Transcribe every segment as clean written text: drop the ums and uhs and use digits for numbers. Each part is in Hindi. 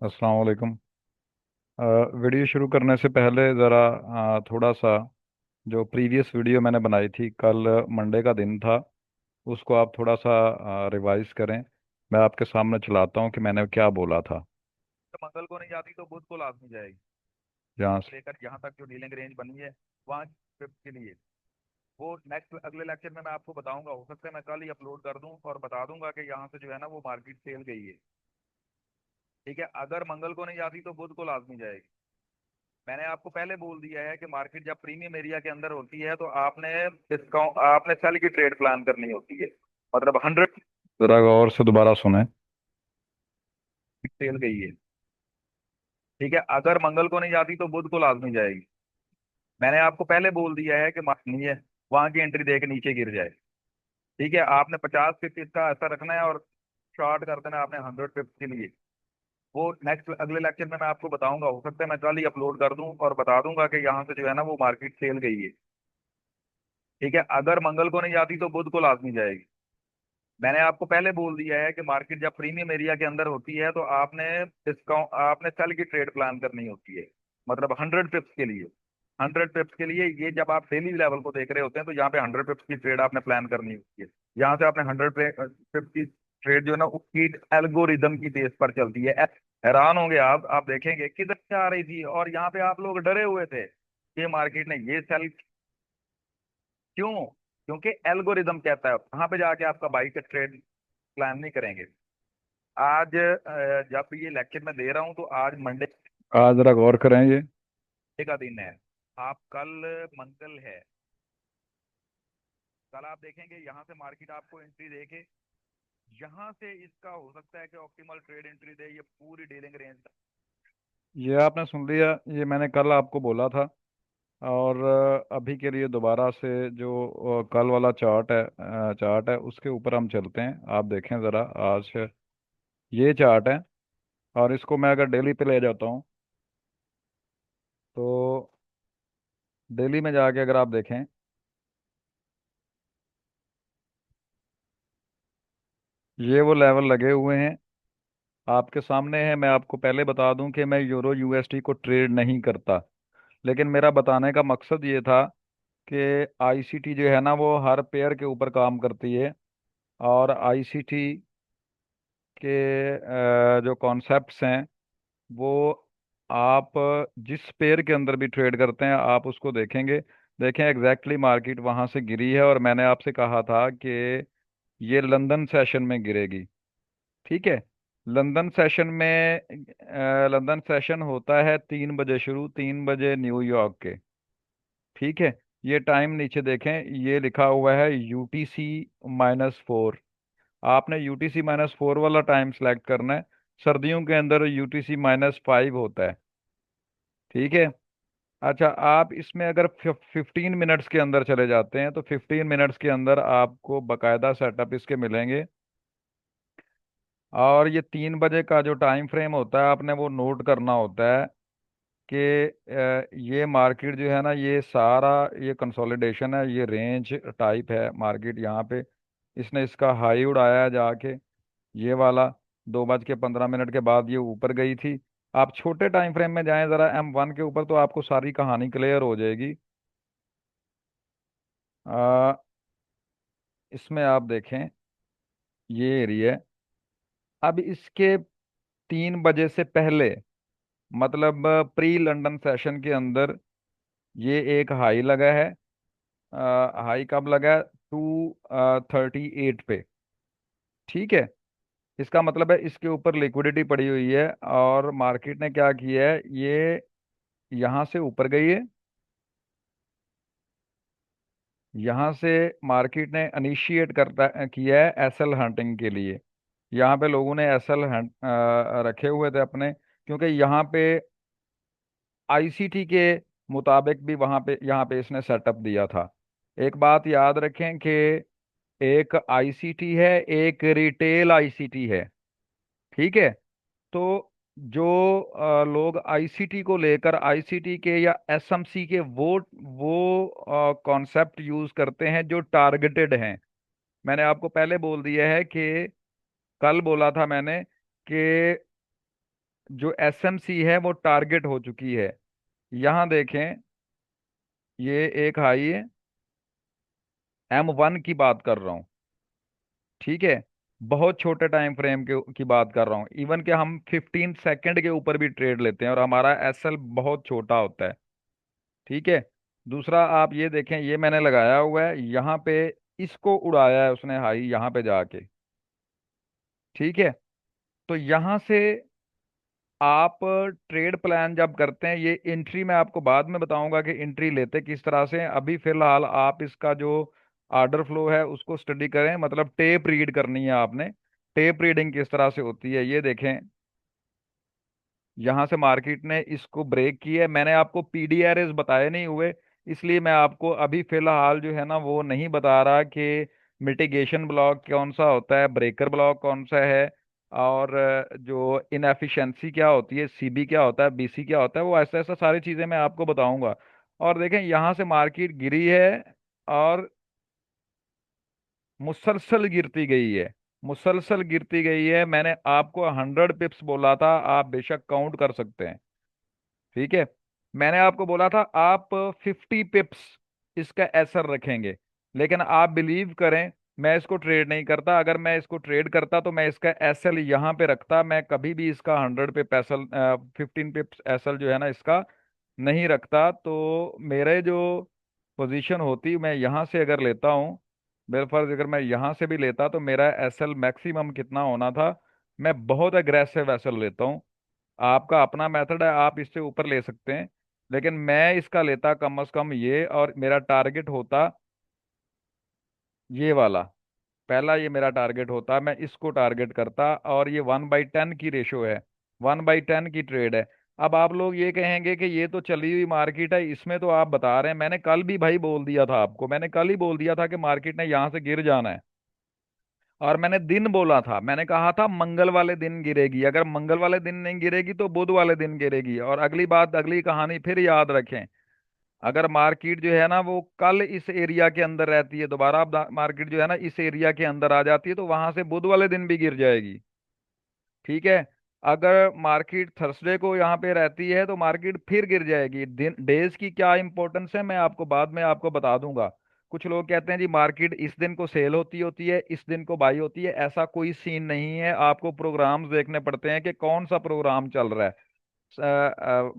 अस्सलाम वालेकुम। वीडियो शुरू करने से पहले ज़रा थोड़ा सा जो प्रीवियस वीडियो मैंने बनाई थी कल, मंडे का दिन था, उसको आप थोड़ा सा रिवाइज करें। मैं आपके सामने चलाता हूँ कि मैंने क्या बोला था। तो मंगल को नहीं जाती तो बुध को लाजमी जाएगी। जहाँ से लेकर यहाँ तक जो डीलिंग रेंज बनी है वहाँ फिफ्थ के लिए वो नेक्स्ट अगले लेक्चर में मैं आपको बताऊंगा। हो सकता है मैं कल ही अपलोड कर दूं और बता दूंगा कि यहाँ से जो है ना वो मार्केट सेल गई है। ठीक है, अगर मंगल को नहीं जाती तो बुध को लाजमी जाएगी। मैंने आपको पहले बोल दिया है कि मार्केट जब प्रीमियम एरिया के अंदर होती है तो आपने डिस्काउंट आपने सेल की ट्रेड प्लान करनी होती है। मतलब 100 ज़रा गौर से दोबारा सुने। सेल गई है। ठीक है, अगर मंगल को नहीं जाती तो बुध को लाजमी जाएगी। मैंने आपको पहले बोल दिया है कि नहीं है वहां की एंट्री दे के नीचे गिर जाए। ठीक है, आपने 50 पिप इसका ऐसा रखना है और शॉर्ट कर देना है आपने 100 पिप के लिए। वो नेक्स्ट अगले लेक्चर में मैं आपको बताऊंगा। हो सकता है मैं कल ही अपलोड कर दूं और बता दूंगा कि यहाँ से जो है ना वो मार्केट सेल गई है। ठीक है, अगर मंगल को नहीं जाती तो बुध को लाजमी जाएगी। मैंने आपको पहले बोल दिया है कि मार्केट जब प्रीमियम एरिया के अंदर होती है तो आपने सेल की ट्रेड प्लान करनी होती है। मतलब 100 पिप्स के लिए। 100 पिप्स के लिए ये जब आप डेली लेवल को देख रहे होते हैं तो यहाँ पे 100 पिप्स की ट्रेड आपने प्लान करनी होती है। यहाँ से आपने 100 पिप्स की ट्रेड जो है ना उसकी एल्गोरिदम की बेस पर चलती है। हैरान होंगे आप देखेंगे किधर से आ रही थी और यहाँ पे आप लोग डरे हुए थे कि मार्केट ने ये सेल क्यों। क्योंकि एल्गोरिदम कहता है वहां पे जाके आपका बाई का ट्रेड प्लान नहीं करेंगे। आज जब ये लेक्चर मैं दे रहा हूँ तो आज मंडे आज ज़रा गौर करें ये। का दिन है। आप कल मंगल है। कल आप देखेंगे यहाँ से मार्केट आपको एंट्री देके यहाँ से इसका हो सकता है कि ऑप्टिमल ट्रेड एंट्री दे ये पूरी डीलिंग रेंज। ये आपने सुन लिया, ये मैंने कल आपको बोला था। और अभी के लिए दोबारा से जो कल वाला चार्ट है उसके ऊपर हम चलते हैं। आप देखें ज़रा आज ये चार्ट है, और इसको मैं अगर डेली पे ले जाता हूँ तो दिल्ली में जाके अगर आप देखें, ये वो लेवल लगे हुए हैं आपके सामने है। मैं आपको पहले बता दूं कि मैं यूरो यूएसडी को ट्रेड नहीं करता, लेकिन मेरा बताने का मकसद ये था कि आईसीटी जो है ना वो हर पेयर के ऊपर काम करती है। और आईसीटी के जो कॉन्सेप्ट्स हैं वो आप जिस पेयर के अंदर भी ट्रेड करते हैं आप उसको देखेंगे। देखें एग्जैक्टली मार्केट वहां से गिरी है, और मैंने आपसे कहा था कि ये लंदन सेशन में गिरेगी। ठीक है। लंदन सेशन में लंदन सेशन होता है 3 बजे शुरू, 3 बजे न्यूयॉर्क के। ठीक है। ये टाइम नीचे देखें, ये लिखा हुआ है UTC-4। आपने UTC-4 वाला टाइम सेलेक्ट करना है। सर्दियों के अंदर UTC-5 होता है। ठीक है। अच्छा, आप इसमें अगर 15 मिनट्स के अंदर चले जाते हैं तो 15 मिनट्स के अंदर आपको बकायदा सेटअप इसके मिलेंगे। और ये 3 बजे का जो टाइम फ्रेम होता है आपने वो नोट करना होता है कि ये मार्केट जो है ना ये सारा ये कंसोलिडेशन है, ये रेंज टाइप है मार्केट। यहाँ पे इसने इसका हाई उड़ाया है जाके, ये वाला 2:15 के बाद ये ऊपर गई थी। आप छोटे टाइम फ्रेम में जाएं ज़रा M1 के ऊपर तो आपको सारी कहानी क्लियर हो जाएगी। आ, इसमें आप देखें ये एरिया। अब इसके 3 बजे से पहले, मतलब प्री लंदन सेशन के अंदर ये एक हाई लगा है। हाई कब लगा है? 238 पे। ठीक है। इसका मतलब है इसके ऊपर लिक्विडिटी पड़ी हुई है, और मार्केट ने क्या किया है, ये यहाँ से ऊपर गई है। यहाँ से मार्केट ने इनिशिएट करता किया है एसएल हंटिंग के लिए। यहाँ पे लोगों ने एसएल हंट रखे हुए थे अपने, क्योंकि यहाँ पे आईसीटी के मुताबिक भी वहाँ पे यहाँ पे इसने सेटअप दिया था। एक बात याद रखें कि एक आईसीटी है, एक रिटेल आईसीटी है। ठीक है। तो जो लोग आईसीटी को लेकर आईसीटी के या एसएमसी के वो कॉन्सेप्ट यूज करते हैं जो टारगेटेड हैं। मैंने आपको पहले बोल दिया है कि कल बोला था मैंने कि जो एसएमसी है वो टारगेट हो चुकी है। यहाँ देखें, ये एक हाई है, M1 की बात कर रहा हूँ, ठीक है। बहुत छोटे टाइम फ्रेम के की बात कर रहा हूँ, इवन कि हम 15 सेकंड के ऊपर भी ट्रेड लेते हैं और हमारा एसएल बहुत छोटा होता है, ठीक है। दूसरा आप ये देखें, ये मैंने लगाया हुआ है यहाँ पे, इसको उड़ाया है उसने हाई यहाँ पे जाके, ठीक है। तो यहाँ से आप ट्रेड प्लान जब करते हैं, ये एंट्री मैं आपको बाद में बताऊंगा कि एंट्री लेते किस तरह से हैं। अभी फिलहाल आप इसका जो ऑर्डर फ्लो है उसको स्टडी करें, मतलब टेप रीड करनी है आपने। टेप रीडिंग किस तरह से होती है ये देखें। यहाँ से मार्केट ने इसको ब्रेक किया है, मैंने आपको पीडीआरएस बताए नहीं हुए, इसलिए मैं आपको अभी फिलहाल जो है ना वो नहीं बता रहा कि मिटिगेशन ब्लॉक कौन सा होता है, ब्रेकर ब्लॉक कौन सा है, और जो इनएफिशिएंसी क्या होती है, सीबी क्या होता है, बीसी क्या होता है, वो ऐसा ऐसा सारी चीजें मैं आपको बताऊंगा। और देखें यहाँ से मार्केट गिरी है और मुसलसल गिरती गई है, मुसलसल गिरती गई है। मैंने आपको 100 पिप्स बोला था, आप बेशक काउंट कर सकते हैं, ठीक है। मैंने आपको बोला था आप 50 पिप्स इसका असर रखेंगे, लेकिन आप बिलीव करें, मैं इसको ट्रेड नहीं करता। अगर मैं इसको ट्रेड करता तो मैं इसका एसएल यहाँ पे रखता, मैं कभी भी इसका 100 पिप एसएल, 15 पिप्स एसएल जो है ना इसका नहीं रखता। तो मेरे जो पोजीशन होती, मैं यहाँ से अगर लेता हूँ, मेरे फर्ज अगर मैं यहाँ से भी लेता तो मेरा एसएल मैक्सिमम कितना होना था। मैं बहुत अग्रेसिव एसएल लेता हूँ, आपका अपना मेथड है, आप इससे ऊपर ले सकते हैं, लेकिन मैं इसका लेता कम से कम ये, और मेरा टारगेट होता ये वाला। पहला ये मेरा टारगेट होता, मैं इसको टारगेट करता, और ये 1/10 की रेशो है, 1/10 की ट्रेड है। अब आप लोग ये कहेंगे कि ये तो चली हुई मार्केट है, इसमें तो आप बता रहे हैं, मैंने कल भी भाई बोल दिया था आपको, मैंने कल ही बोल दिया था कि मार्केट ने यहाँ से गिर जाना है। और मैंने दिन बोला था, मैंने कहा था मंगल वाले दिन गिरेगी, अगर मंगल वाले दिन नहीं गिरेगी तो बुध वाले दिन गिरेगी। और अगली बात, अगली कहानी फिर याद रखें, अगर मार्केट जो है ना वो कल इस एरिया के अंदर रहती है, दोबारा अब मार्केट जो है ना इस एरिया के अंदर आ जाती है, तो वहां से बुध वाले दिन भी गिर जाएगी, ठीक है। अगर मार्केट थर्सडे को यहाँ पे रहती है तो मार्केट फिर गिर जाएगी। दिन डेज की क्या इंपॉर्टेंस है मैं आपको बाद में आपको बता दूंगा। कुछ लोग कहते हैं जी मार्केट इस दिन को सेल होती होती है, इस दिन को बाई होती है, ऐसा कोई सीन नहीं है। आपको प्रोग्राम्स देखने पड़ते हैं कि कौन सा प्रोग्राम चल रहा है,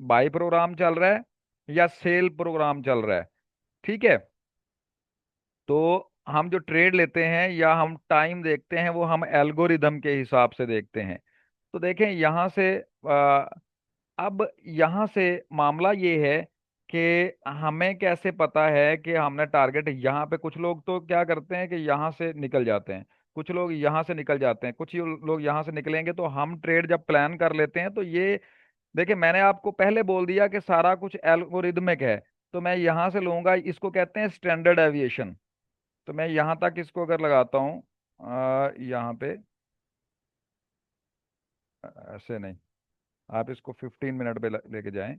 बाई प्रोग्राम चल रहा है या सेल प्रोग्राम चल रहा है, ठीक है। तो हम जो ट्रेड लेते हैं या हम टाइम देखते हैं वो हम एल्गोरिदम के हिसाब से देखते हैं। तो देखें यहाँ से अब यहाँ से मामला ये है कि हमें कैसे पता है कि हमने टारगेट यहाँ पे। कुछ लोग तो क्या करते हैं कि यहाँ से निकल जाते हैं, कुछ लोग यहाँ से निकल जाते हैं, कुछ लोग यहाँ से निकलेंगे, तो हम ट्रेड जब प्लान कर लेते हैं तो ये देखिए, मैंने आपको पहले बोल दिया कि सारा कुछ एल्गोरिदमिक है। तो मैं यहाँ से लूंगा, इसको कहते हैं स्टैंडर्ड एविएशन। तो मैं यहाँ तक इसको अगर लगाता हूँ, यहाँ पे ऐसे नहीं, आप इसको 15 मिनट पे लेके जाएं,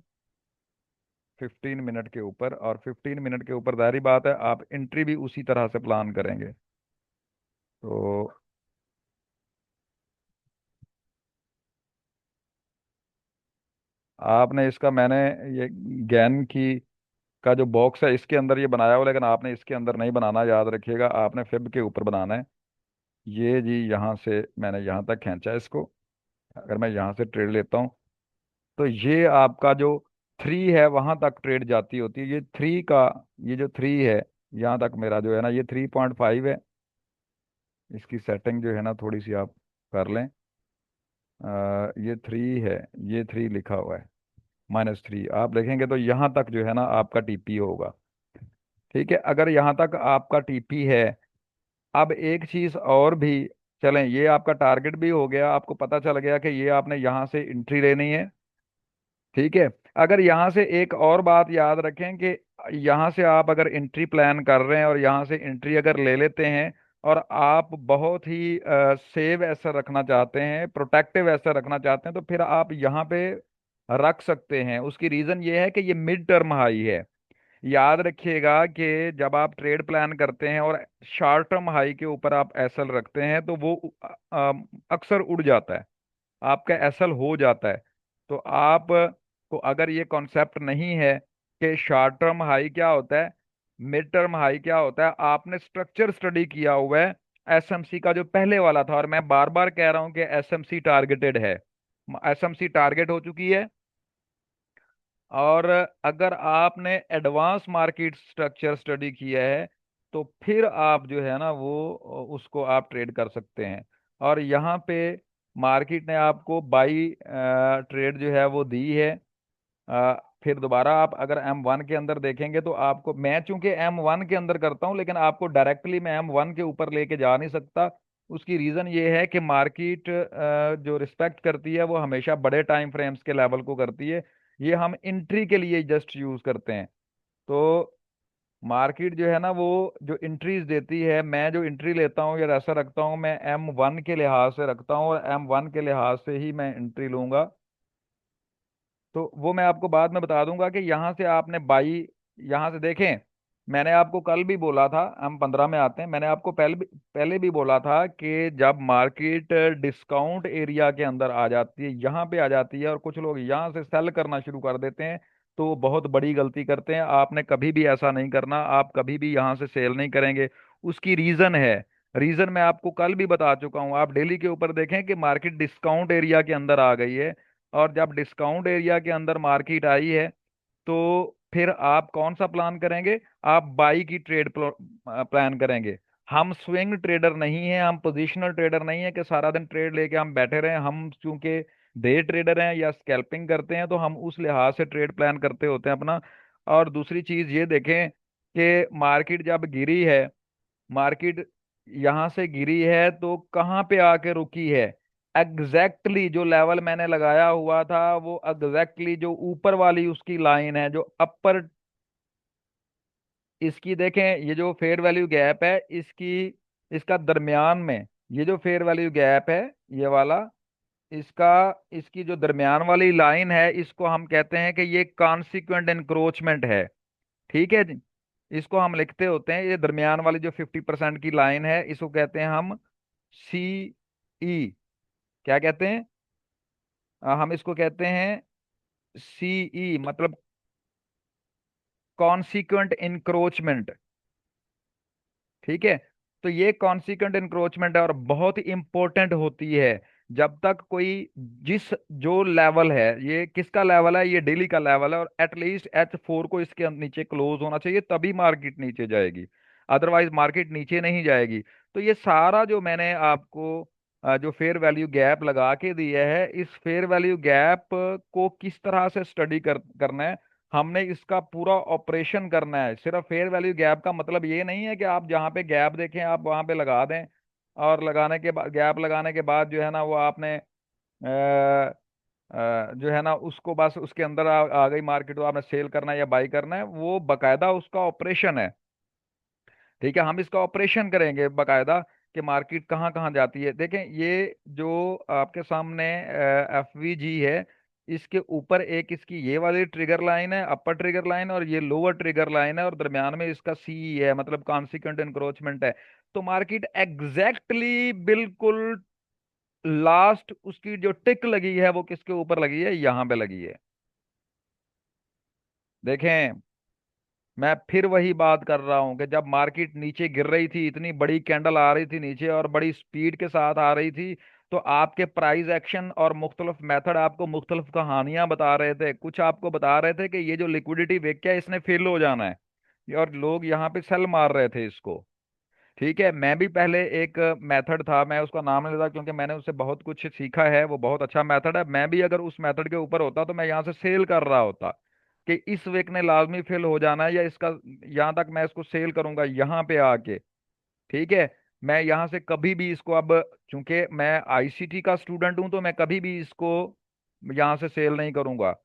15 मिनट के ऊपर, और 15 मिनट के ऊपर जाहिर बात है आप एंट्री भी उसी तरह से प्लान करेंगे। तो आपने इसका, मैंने ये गैन की का जो बॉक्स है इसके अंदर ये बनाया हुआ, लेकिन आपने इसके अंदर नहीं बनाना, याद रखिएगा, आपने फिब के ऊपर बनाना है। ये जी यहाँ से मैंने यहाँ तक खींचा है इसको। अगर मैं यहाँ से ट्रेड लेता हूँ तो ये आपका जो 3 है वहां तक ट्रेड जाती होती है, ये 3 का, ये जो 3 है यहाँ तक मेरा जो है ना ये 3.5 है। इसकी सेटिंग जो है ना थोड़ी सी आप कर लें। ये 3 है, ये 3 लिखा हुआ है, -3 आप देखेंगे तो यहाँ तक जो है ना आपका टीपी होगा, ठीक है। अगर यहाँ तक आपका टीपी है, अब एक चीज और भी, चलें ये आपका टारगेट भी हो गया, आपको पता चल गया कि ये आपने यहाँ से एंट्री लेनी है, ठीक है। अगर यहाँ से एक और बात याद रखें कि यहाँ से आप अगर एंट्री प्लान कर रहे हैं और यहाँ से एंट्री अगर ले लेते हैं, और आप बहुत ही सेव ऐसा रखना चाहते हैं, प्रोटेक्टिव ऐसा रखना चाहते हैं, तो फिर आप यहाँ पे रख सकते हैं। उसकी रीजन ये है कि ये मिड टर्म हाई है। याद रखिएगा कि जब आप ट्रेड प्लान करते हैं और शॉर्ट टर्म हाई के ऊपर आप एसएल रखते हैं तो वो अक्सर उड़ जाता है, आपका एसएल हो जाता है। तो आप को अगर ये कॉन्सेप्ट नहीं है कि शॉर्ट टर्म हाई क्या होता है, मिड टर्म हाई क्या होता है, आपने स्ट्रक्चर स्टडी किया हुआ है एसएमसी का जो पहले वाला था, और मैं बार बार कह रहा हूं कि एसएमसी टारगेटेड है, एसएमसी टारगेट हो चुकी है। और अगर आपने एडवांस मार्केट स्ट्रक्चर स्टडी किया है तो फिर आप जो है ना वो उसको आप ट्रेड कर सकते हैं। और यहाँ पे मार्केट ने आपको बाई ट्रेड जो है वो दी है। फिर दोबारा आप अगर M1 के अंदर देखेंगे तो आपको, मैं चूंकि M1 के अंदर करता हूं लेकिन आपको डायरेक्टली मैं M1 के ऊपर लेके जा नहीं सकता। उसकी रीजन ये है कि मार्केट जो रिस्पेक्ट करती है वो हमेशा बड़े टाइम फ्रेम्स के लेवल को करती है। ये हम एंट्री के लिए जस्ट यूज करते हैं। तो मार्केट जो है ना वो जो एंट्रीज देती है, मैं जो एंट्री लेता हूँ या ऐसा रखता हूँ, मैं M1 के लिहाज से रखता हूँ और M1 के लिहाज से ही मैं एंट्री लूंगा। तो वो मैं आपको बाद में बता दूंगा कि यहाँ से आपने बाई, यहाँ से देखें, मैंने आपको कल भी बोला था, हम 15 में आते हैं, मैंने आपको पहले भी बोला था कि जब मार्केट डिस्काउंट एरिया के अंदर आ जाती है, यहाँ पे आ जाती है और कुछ लोग यहाँ से सेल करना शुरू कर देते हैं, तो वो बहुत बड़ी गलती करते हैं। आपने कभी भी ऐसा नहीं करना, आप कभी भी यहाँ से सेल नहीं करेंगे। उसकी रीजन है, रीजन मैं आपको कल भी बता चुका हूँ। आप डेली के ऊपर देखें कि मार्केट डिस्काउंट एरिया के अंदर आ गई है, और जब डिस्काउंट एरिया के अंदर मार्केट आई है तो फिर आप कौन सा प्लान करेंगे? आप बाई की ट्रेड प्लान करेंगे। हम स्विंग ट्रेडर नहीं है, हम पोजिशनल ट्रेडर नहीं है कि सारा दिन ट्रेड लेके हम बैठे रहें। हम चूंकि डे ट्रेडर हैं या स्कैल्पिंग करते हैं तो हम उस लिहाज से ट्रेड प्लान करते होते हैं अपना। और दूसरी चीज ये देखें कि मार्केट जब गिरी है, मार्केट यहां से गिरी है तो कहाँ पे आके रुकी है? एग्जैक्टली जो लेवल मैंने लगाया हुआ था वो एग्जैक्टली जो ऊपर वाली उसकी लाइन है, जो अपर, इसकी देखें, ये जो फेयर वैल्यू गैप है इसकी, इसका दरमियान में ये जो फेयर वैल्यू गैप है, ये वाला, इसका, इसकी जो दरमियान वाली लाइन है इसको हम कहते हैं कि ये कॉन्सिक्वेंट एनक्रोचमेंट है। ठीक है जी। इसको हम लिखते होते हैं, ये दरमियान वाली जो 50% की लाइन है इसको कहते हैं हम CE। क्या कहते हैं? हम इसको कहते हैं CE, मतलब कॉन्सिक्वेंट इंक्रोचमेंट। ठीक है। तो ये कॉन्सिक्वेंट इंक्रोचमेंट है और बहुत ही इंपॉर्टेंट होती है। जब तक कोई, जिस, जो लेवल है, ये किसका लेवल है? ये डेली का लेवल है, और एटलीस्ट H4 को इसके नीचे क्लोज होना चाहिए तभी मार्केट नीचे जाएगी, अदरवाइज मार्केट नीचे नहीं जाएगी। तो ये सारा जो मैंने आपको जो फेयर वैल्यू गैप लगा के दिया है, इस फेयर वैल्यू गैप को किस तरह से स्टडी करना है, हमने इसका पूरा ऑपरेशन करना है। सिर्फ फेयर वैल्यू गैप का मतलब ये नहीं है कि आप जहाँ पे गैप देखें आप वहां पे लगा दें, और लगाने के बाद, गैप लगाने के बाद जो है ना वो आपने जो है ना उसको बस उसके अंदर आ गई मार्केट, तो आपने सेल करना है या बाई करना है, वो बकायदा उसका ऑपरेशन है। ठीक है, हम इसका ऑपरेशन करेंगे बकायदा कि मार्केट कहाँ कहाँ जाती है। देखें, ये जो आपके सामने FVG है, इसके ऊपर एक इसकी ये वाली ट्रिगर लाइन है, अपर ट्रिगर लाइन, और ये लोअर ट्रिगर लाइन है, और दरमियान में इसका CE है, मतलब कॉन्सिक्वेंट एनक्रोचमेंट है। तो मार्केट एग्जैक्टली बिल्कुल लास्ट उसकी जो टिक लगी है वो किसके ऊपर लगी है? यहाँ पे लगी है। देखें, मैं फिर वही बात कर रहा हूं कि जब मार्केट नीचे गिर रही थी, इतनी बड़ी कैंडल आ रही थी नीचे और बड़ी स्पीड के साथ आ रही थी, तो आपके प्राइस एक्शन और मुख्तलिफ मेथड आपको मुख्तलिफ कहानियां बता रहे थे। कुछ आपको बता रहे थे कि ये जो लिक्विडिटी वेक है इसने फेल हो जाना है, और लोग यहाँ पे सेल मार रहे थे इसको। ठीक है, मैं भी पहले एक मेथड था, मैं उसका नाम नहीं लेता क्योंकि मैंने उससे बहुत कुछ सीखा है, वो बहुत अच्छा मेथड है। मैं भी अगर उस मेथड के ऊपर होता तो मैं यहाँ से सेल कर रहा होता कि इस वीक ने लाजमी फेल हो जाना है, या इसका यहाँ तक मैं इसको सेल करूंगा यहाँ पे आके। ठीक है, मैं यहाँ से कभी भी इसको, अब चूंकि मैं ICT का स्टूडेंट हूँ तो मैं कभी भी इसको यहाँ से सेल नहीं करूंगा।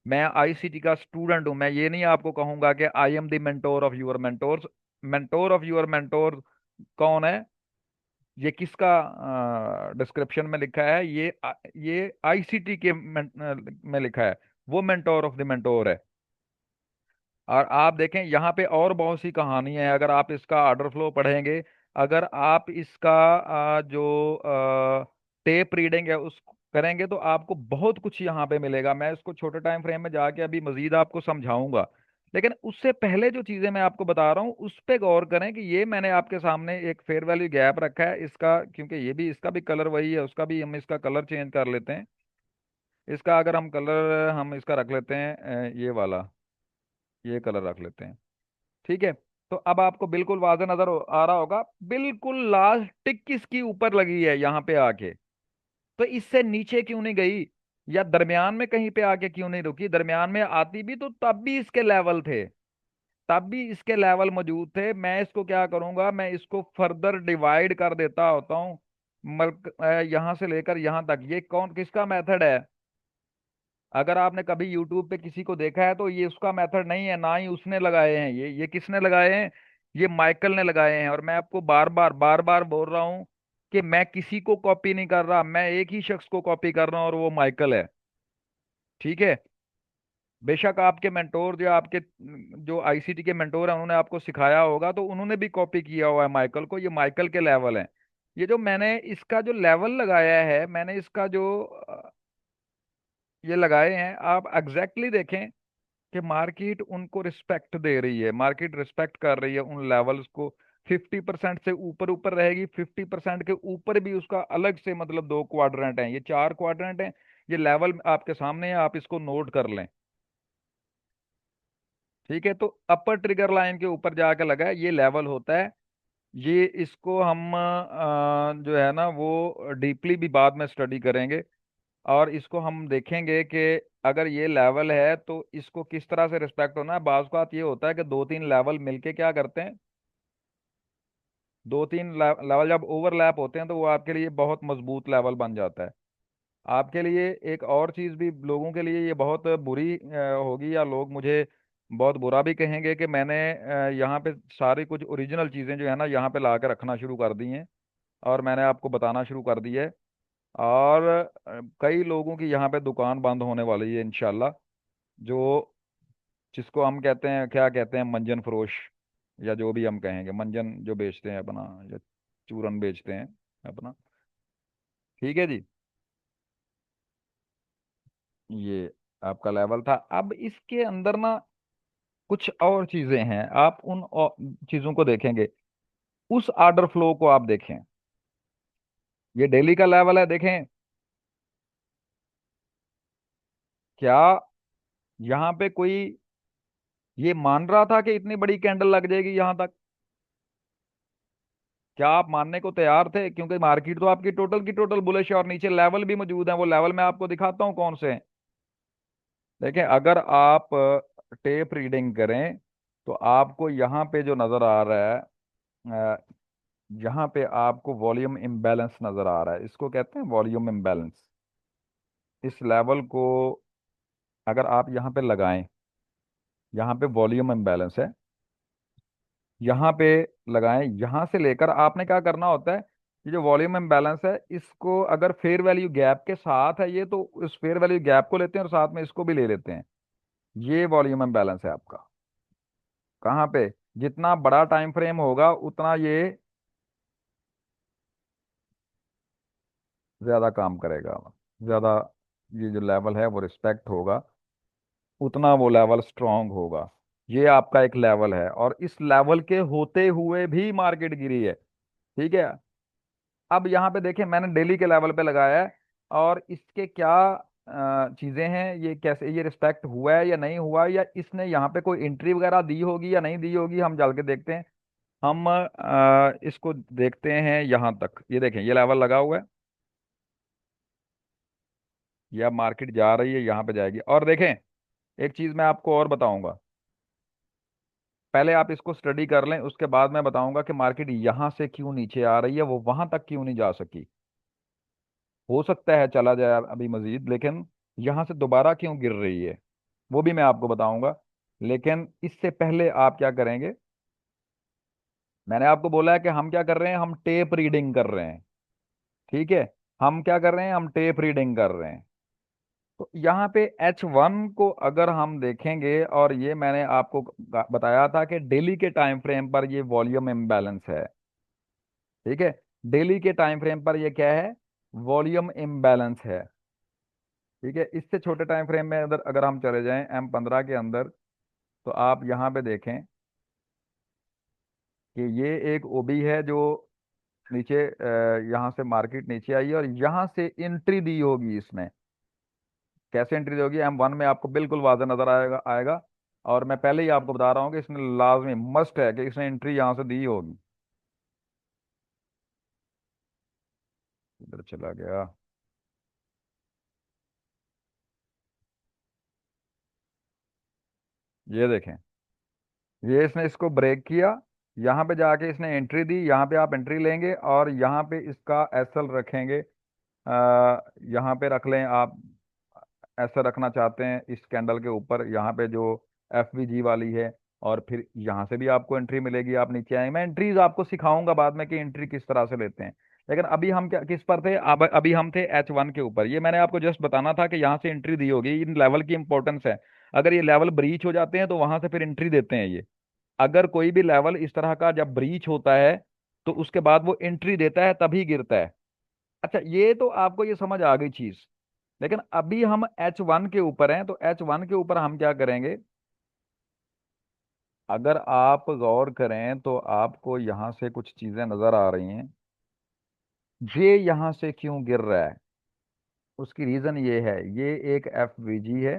मैं ICT का स्टूडेंट हूँ, मैं ये नहीं आपको कहूंगा कि I am the mentor of your mentors. Mentor of your mentor कौन है? ये किसका डिस्क्रिप्शन में लिखा है? ये ICT के में लिखा है, वो मेंटोर ऑफ द मेंटोर है। और आप देखें यहाँ पे और बहुत सी कहानियां हैं, अगर आप इसका ऑर्डर फ्लो पढ़ेंगे, अगर आप इसका जो टेप रीडिंग है उस करेंगे तो आपको बहुत कुछ यहाँ पे मिलेगा। मैं इसको छोटे टाइम फ्रेम में जाके अभी मजीद आपको समझाऊंगा, लेकिन उससे पहले जो चीजें मैं आपको बता रहा हूँ उस पे गौर करें कि ये मैंने आपके सामने एक फेयर वैल्यू गैप रखा है इसका, क्योंकि ये भी इसका भी कलर वही है, उसका भी हम इसका कलर चेंज कर लेते हैं। इसका अगर हम कलर हम इसका रख लेते हैं ये वाला, ये कलर रख लेते हैं। ठीक है। तो अब आपको बिल्कुल वाज़ह नजर आ रहा होगा, बिल्कुल लास्ट टिक किसकी ऊपर लगी है यहाँ पे आके। तो इससे नीचे क्यों नहीं गई, या दरमियान में कहीं पे आके क्यों नहीं रुकी? दरमियान में आती भी तो तब भी इसके लेवल थे, तब भी इसके लेवल मौजूद थे। मैं इसको क्या करूंगा, मैं इसको फर्दर डिवाइड कर देता होता हूँ। यहाँ से लेकर यहाँ तक, ये कौन किसका मेथड है? अगर आपने कभी यूट्यूब पे किसी को देखा है तो ये उसका मेथड नहीं है, ना ही उसने लगाए हैं, ये किसने लगाए हैं? ये माइकल ने लगाए हैं। और मैं आपको बार बार बोल रहा हूँ कि मैं किसी को कॉपी नहीं कर रहा, मैं एक ही शख्स को कॉपी कर रहा हूँ और वो माइकल है। ठीक है। बेशक आपके मेंटोर जो आपके जो आईसीटी के मेंटोर हैं उन्होंने आपको सिखाया होगा तो उन्होंने भी कॉपी किया हुआ है माइकल को, ये माइकल के लेवल हैं। ये जो मैंने इसका जो लेवल लगाया है, मैंने इसका जो ये लगाए हैं, आप एग्जैक्टली देखें कि मार्केट उनको रिस्पेक्ट दे रही है, मार्केट रिस्पेक्ट कर रही है उन लेवल्स को। 50% से ऊपर ऊपर रहेगी, 50% के ऊपर भी उसका अलग से मतलब दो क्वाड्रेंट हैं, ये चार क्वाड्रेंट हैं। ये लेवल आपके सामने है, आप इसको नोट कर लें। ठीक है। तो अपर ट्रिगर लाइन के ऊपर जाकर लगा है, ये लेवल होता है। ये इसको हम जो है ना वो डीपली भी बाद में स्टडी करेंगे, और इसको हम देखेंगे कि अगर ये लेवल है तो इसको किस तरह से रिस्पेक्ट होना है। बाज़ बात ये होता है कि दो तीन लेवल मिलके क्या करते हैं, दो तीन लेवल जब ओवरलैप होते हैं तो वो आपके लिए बहुत मजबूत लेवल बन जाता है। आपके लिए एक और चीज़ भी, लोगों के लिए ये बहुत बुरी होगी, या लोग मुझे बहुत बुरा भी कहेंगे कि मैंने यहाँ पे सारी कुछ ओरिजिनल चीज़ें जो है ना यहाँ पे ला के रखना शुरू कर दी हैं, और मैंने आपको बताना शुरू कर दी है। और कई लोगों की यहाँ पे दुकान बंद होने वाली है इंशाल्लाह, जो जिसको हम कहते हैं, क्या कहते हैं, मंजन फरोश, या जो भी हम कहेंगे, मंजन जो बेचते हैं अपना, या चूरन बेचते हैं अपना। ठीक है जी। ये आपका लेवल था। अब इसके अंदर ना कुछ और चीजें हैं, आप उन चीजों को देखेंगे। उस ऑर्डर फ्लो को आप देखें, ये डेली का लेवल है, देखें क्या यहाँ पे कोई ये मान रहा था कि इतनी बड़ी कैंडल लग जाएगी यहां तक? क्या आप मानने को तैयार थे? क्योंकि मार्केट तो आपकी टोटल की टोटल बुलिश है, और नीचे लेवल भी मौजूद है, वो लेवल मैं आपको दिखाता हूँ कौन से हैं। देखें, अगर आप टेप रीडिंग करें तो आपको यहाँ पे जो नजर आ रहा है, अ, यहाँ पे आपको वॉल्यूम इम्बैलेंस नजर आ रहा है, इसको कहते हैं वॉल्यूम इम्बैलेंस। इस लेवल को अगर आप यहाँ पे लगाएं, यहाँ पे वॉल्यूम इम्बैलेंस है, यहाँ पे लगाएं। यहाँ से लेकर आपने क्या करना होता है, ये जो वॉल्यूम इम्बैलेंस है इसको अगर फेयर वैल्यू गैप के साथ है ये, तो इस फेयर वैल्यू गैप को लेते हैं और साथ में इसको भी ले लेते हैं। ये वॉल्यूम इम्बैलेंस है आपका। कहाँ पे? जितना बड़ा टाइम फ्रेम होगा उतना ये ज्यादा काम करेगा, ज्यादा ये जो लेवल है वो रिस्पेक्ट होगा, उतना वो लेवल स्ट्रांग होगा। ये आपका एक लेवल है, और इस लेवल के होते हुए भी मार्केट गिरी है। ठीक है। अब यहाँ पे देखें, मैंने डेली के लेवल पे लगाया है, और इसके क्या चीजें हैं, ये कैसे ये रिस्पेक्ट हुआ है या नहीं हुआ, या इसने यहाँ पे कोई एंट्री वगैरह दी होगी या नहीं दी होगी, हम चल के देखते हैं। हम इसको देखते हैं यहाँ तक, ये देखें ये लेवल लगा हुआ है, या मार्केट जा रही है यहाँ पे जाएगी। और देखें, एक चीज मैं आपको और बताऊंगा, पहले आप इसको स्टडी कर लें, उसके बाद मैं बताऊंगा कि मार्केट यहाँ से क्यों नीचे आ रही है, वो वहां तक क्यों नहीं जा सकी। हो सकता है चला जाए अभी मजीद, लेकिन यहाँ से दोबारा क्यों गिर रही है वो भी मैं आपको बताऊंगा। लेकिन इससे पहले आप क्या करेंगे, मैंने आपको बोला है कि हम क्या कर रहे हैं, हम टेप रीडिंग कर रहे हैं। ठीक है। हम क्या कर रहे हैं, हम टेप रीडिंग कर रहे हैं। तो यहाँ पे H1 को अगर हम देखेंगे, और ये मैंने आपको बताया था कि डेली के टाइम फ्रेम पर ये वॉल्यूम इम्बैलेंस है। ठीक है। डेली के टाइम फ्रेम पर ये क्या है, वॉल्यूम इम्बैलेंस है। ठीक है, इससे छोटे टाइम फ्रेम में अगर अगर हम चले जाएं M15 के अंदर, तो आप यहाँ पे देखें कि ये एक ओबी है जो नीचे यहाँ से मार्केट नीचे आई है और यहाँ से एंट्री दी होगी इसने। कैसे एंट्री दी होगी, M1 में आपको बिल्कुल वाज़ह नजर आएगा आएगा। और मैं पहले ही आपको बता रहा हूँ कि इसने लाजमी मस्ट है कि इसने एंट्री यहाँ से दी होगी। इधर चला गया। ये देखें, ये इसने इसको ब्रेक किया, यहाँ पे जाके इसने एंट्री दी, यहाँ पे आप एंट्री लेंगे और यहाँ पे इसका एसएल रखेंगे। यहाँ पे रख लें आप, ऐसा रखना चाहते हैं इस कैंडल के ऊपर, यहाँ पे जो एफवीजी वाली है। और फिर यहाँ से भी आपको एंट्री मिलेगी, आप नीचे आएंगे, मैं एंट्रीज आपको सिखाऊंगा बाद में कि एंट्री किस तरह से लेते हैं। लेकिन अभी हम क्या किस पर थे, अब अभी हम थे H1 के ऊपर। ये मैंने आपको जस्ट बताना था कि यहाँ से एंट्री दी होगी, इन लेवल की इंपॉर्टेंस है। अगर ये लेवल ब्रीच हो जाते हैं तो वहां से फिर एंट्री देते हैं ये। अगर कोई भी लेवल इस तरह का जब ब्रीच होता है तो उसके बाद वो एंट्री देता है, तभी गिरता है। अच्छा, ये तो आपको ये समझ आ गई चीज। लेकिन अभी हम H1 के ऊपर हैं, तो H1 के ऊपर हम क्या करेंगे। अगर आप गौर करें तो आपको यहां से कुछ चीजें नजर आ रही हैं। ये यहां से क्यों गिर रहा है, उसकी रीजन ये है, ये एक एफवीजी है,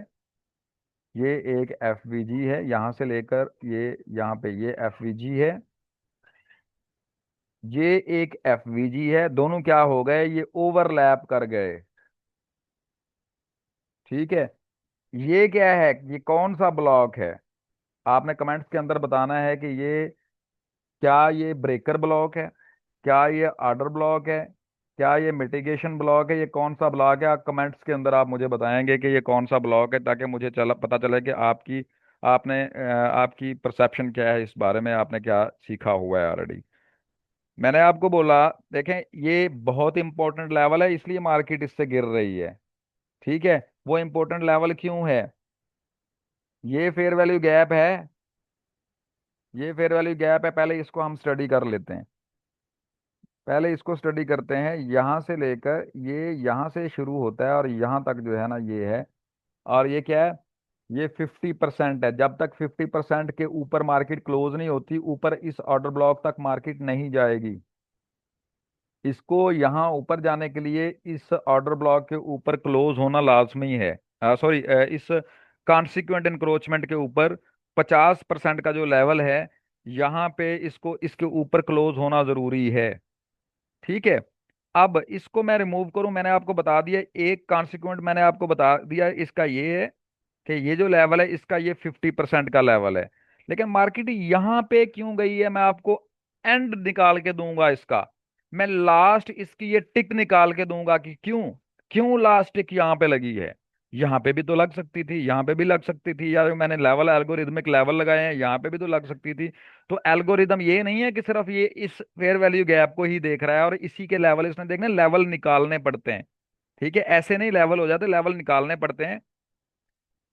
ये एक एफवीजी है, यहां से लेकर ये यहाँ पे ये एफवीजी है, ये एक एफवीजी है, दोनों क्या हो गए, ये ओवरलैप कर गए। ठीक है, ये क्या है, ये कौन सा ब्लॉक है, आपने कमेंट्स के अंदर बताना है कि ये क्या ये ब्रेकर ब्लॉक है, क्या ये आर्डर ब्लॉक है, क्या ये मिटिगेशन ब्लॉक है, ये कौन सा ब्लॉक है। आप कमेंट्स के अंदर आप मुझे बताएंगे कि ये कौन सा ब्लॉक है, ताकि मुझे चला पता चले कि आपकी आपने आपकी परसेप्शन क्या है, इस बारे में आपने क्या सीखा हुआ है ऑलरेडी। मैंने आपको बोला, देखें ये बहुत इंपॉर्टेंट लेवल है, इसलिए मार्केट इससे गिर रही है। ठीक है, वो इंपॉर्टेंट लेवल क्यों है, ये फेयर वैल्यू गैप है, ये फेयर वैल्यू गैप है, पहले इसको हम स्टडी कर लेते हैं। पहले इसको स्टडी करते हैं, यहाँ से लेकर ये यहाँ से शुरू होता है और यहाँ तक जो है ना ये है। और ये क्या है, ये 50% है, जब तक 50% के ऊपर मार्केट क्लोज नहीं होती, ऊपर इस ऑर्डर ब्लॉक तक मार्केट नहीं जाएगी। इसको यहाँ ऊपर जाने के लिए इस ऑर्डर ब्लॉक के ऊपर क्लोज होना लाजमी है। सॉरी, इस कॉन्सिक्वेंट इंक्रोचमेंट के ऊपर 50% का जो लेवल है, यहाँ पे इसको इसके ऊपर क्लोज होना जरूरी है। ठीक है, अब इसको मैं रिमूव करूं, मैंने आपको बता दिया एक कॉन्सिक्वेंट, मैंने आपको बता दिया इसका ये है कि ये जो लेवल है इसका ये 50% का लेवल है। लेकिन मार्केट यहाँ पे क्यों गई है, मैं आपको एंड निकाल के दूंगा इसका। मैं लास्ट इसकी ये टिक निकाल के दूंगा कि क्यों, क्यों लास्ट टिक यहाँ पे लगी है। यहाँ पे भी तो लग सकती थी, यहाँ पे भी लग सकती थी, या जो मैंने लेवल एल्गोरिथमिक लेवल लगाए हैं यहाँ पे भी तो लग सकती थी। तो एल्गोरिदम ये नहीं है कि सिर्फ ये इस फेयर वैल्यू गैप को ही देख रहा है और इसी के लेवल इसने देखने, लेवल निकालने पड़ते हैं। ठीक है, ऐसे नहीं लेवल हो जाते, लेवल निकालने पड़ते हैं।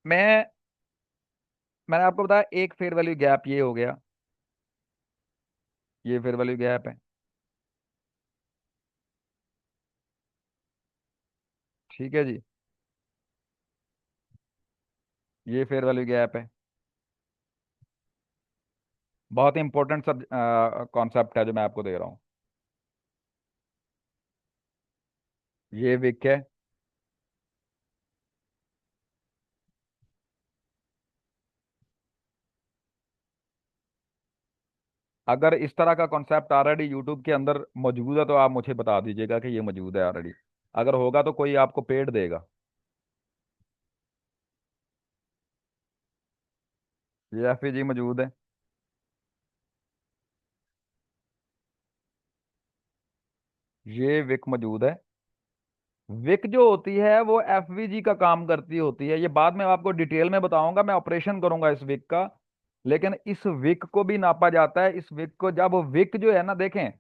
मैं मैंने आपको बताया एक फेयर वैल्यू गैप ये हो गया, ये फेयर वैल्यू गैप है। ठीक है जी, ये फेयर वैल्यू गैप है। बहुत इंपॉर्टेंट सब कॉन्सेप्ट है जो मैं आपको दे रहा हूँ। ये विक है। अगर इस तरह का कॉन्सेप्ट ऑलरेडी यूट्यूब के अंदर मौजूद है तो आप मुझे बता दीजिएगा कि ये मौजूद है ऑलरेडी। अगर होगा तो कोई आपको पेड देगा। ये एफईजी मौजूद है, ये विक मौजूद है। विक जो होती है वो एफवीजी का काम करती होती है, ये बाद में आपको डिटेल में बताऊंगा, मैं ऑपरेशन करूंगा इस विक का। लेकिन इस विक को भी नापा जाता है, इस विक को जब विक जो है ना, देखें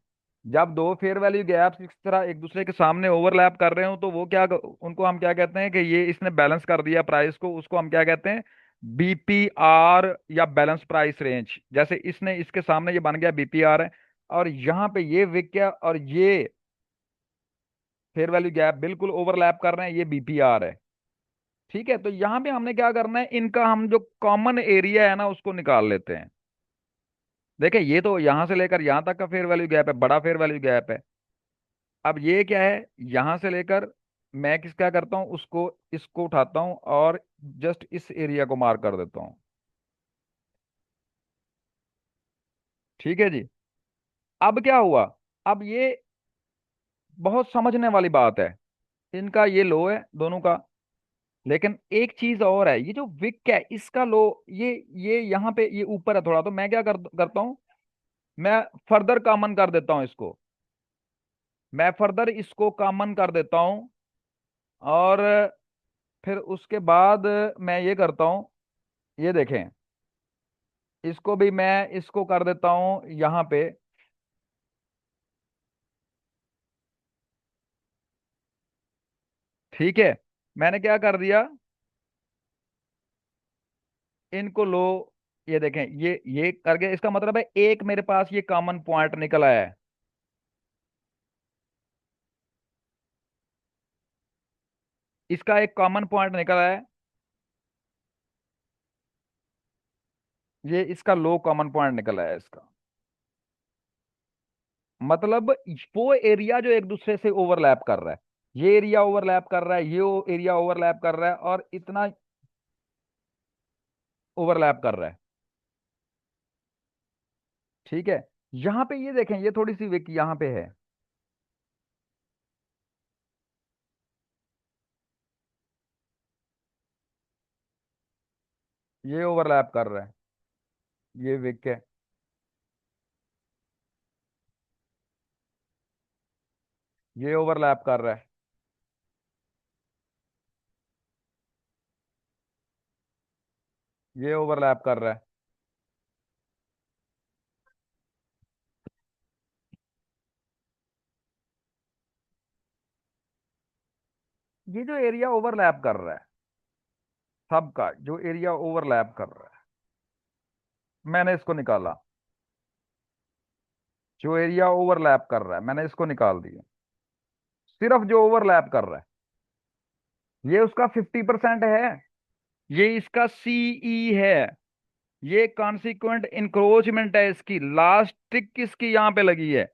जब दो फेयर वैल्यू गैप्स इस तरह एक दूसरे के सामने ओवरलैप कर रहे हो तो वो क्या, उनको हम क्या कहते हैं कि ये इसने बैलेंस कर दिया प्राइस को, उसको हम क्या कहते हैं, बीपीआर या बैलेंस प्राइस रेंज। जैसे इसने इसके सामने ये बन गया बीपीआर है, और यहाँ पे ये विक है और ये फेयर वैल्यू गैप बिल्कुल ओवरलैप कर रहे हैं, ये बीपीआर है। ठीक है, तो यहाँ पे हमने क्या करना है, इनका हम जो कॉमन एरिया है ना उसको निकाल लेते हैं। देखें, ये तो यहाँ से लेकर यहाँ तक का फेयर वैल्यू गैप है, बड़ा फेयर वैल्यू गैप है। अब ये क्या है, यहाँ से लेकर मैं किस क्या करता हूँ, उसको इसको उठाता हूँ और जस्ट इस एरिया को मार्क कर देता हूँ। ठीक है जी। अब क्या हुआ, अब ये बहुत समझने वाली बात है, इनका ये लो है दोनों का। लेकिन एक चीज और है, ये जो विक है इसका लो, ये यहाँ पे ये ऊपर है थोड़ा, तो मैं क्या करता हूँ, मैं फर्दर कॉमन कर देता हूँ इसको। मैं फर्दर इसको कॉमन कर देता हूँ, और फिर उसके बाद मैं ये करता हूँ, ये देखें, इसको भी मैं इसको कर देता हूँ यहाँ पे। ठीक है, मैंने क्या कर दिया, इनको लो, ये देखें, ये करके इसका मतलब है एक मेरे पास ये कॉमन पॉइंट निकल आया है। इसका एक कॉमन पॉइंट निकल आया है, ये इसका लो कॉमन पॉइंट निकल आया है इसका। मतलब वो एरिया जो एक दूसरे से ओवरलैप कर रहा है, ये एरिया ओवरलैप कर रहा है, ये एरिया ओवरलैप कर रहा है, और इतना ओवरलैप कर रहा है। ठीक है, यहां पे ये देखें, ये थोड़ी सी विक यहाँ पे है, ये ओवरलैप कर रहा है, ये विक है, ये ओवरलैप कर रहा है, ये ओवरलैप कर रहा है। ये जो एरिया ओवरलैप कर रहा है, सबका जो एरिया ओवरलैप कर रहा है, मैंने इसको निकाला। जो एरिया ओवरलैप कर रहा है मैंने इसको निकाल दिया। सिर्फ जो ओवरलैप कर रहा है, ये उसका 50% है, ये इसका सीई है, ये कॉन्सिक्वेंट इंक्रोचमेंट है, इसकी लास्ट टिक इसकी यहाँ पे लगी है,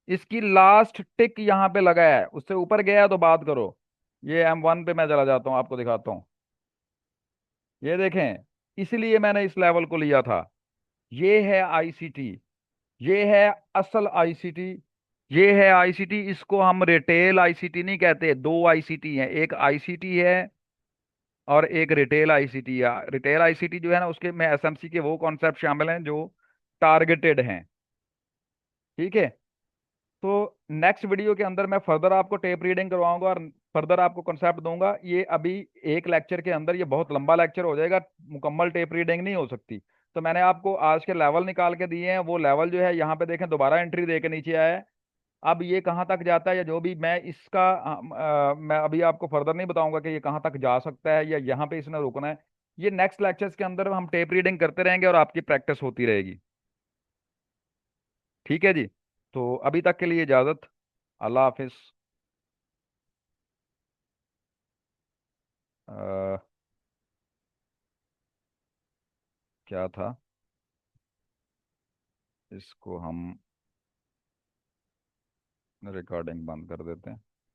इसकी लास्ट टिक यहाँ पे लगा है, उससे ऊपर गया है तो बात करो। ये M1 पे मैं चला जाता हूँ, आपको दिखाता हूँ। ये देखें, इसलिए मैंने इस लेवल को लिया था। ये है आईसीटी, ये है असल आईसीटी, ये है आईसीटी। इसको हम रिटेल आईसीटी नहीं कहते, दो आईसीटी हैं, एक आईसीटी है और एक रिटेल आईसीटी है। रिटेल आईसीटी जो है ना, उसके में एसएमसी के वो कॉन्सेप्ट शामिल हैं जो टारगेटेड हैं। ठीक है, तो नेक्स्ट वीडियो के अंदर मैं फर्दर आपको टेप रीडिंग करवाऊंगा और फर्दर आपको कॉन्सेप्ट दूंगा। ये अभी एक लेक्चर के अंदर ये बहुत लंबा लेक्चर हो जाएगा, मुकम्मल टेप रीडिंग नहीं हो सकती। तो मैंने आपको आज के लेवल निकाल के दिए हैं, वो लेवल जो है यहाँ पे देखें, दोबारा एंट्री दे के नीचे आया है। अब ये कहाँ तक जाता है या जो भी, मैं इसका मैं अभी आपको फर्दर नहीं बताऊंगा कि ये कहाँ तक जा सकता है या यहाँ पे इसने रुकना है। ये नेक्स्ट लेक्चर्स के अंदर हम टेप रीडिंग करते रहेंगे और आपकी प्रैक्टिस होती रहेगी। ठीक है जी, तो अभी तक के लिए इजाज़त। अल्लाह हाफिज। अ, क्या था, इसको हम रिकॉर्डिंग बंद कर देते हैं।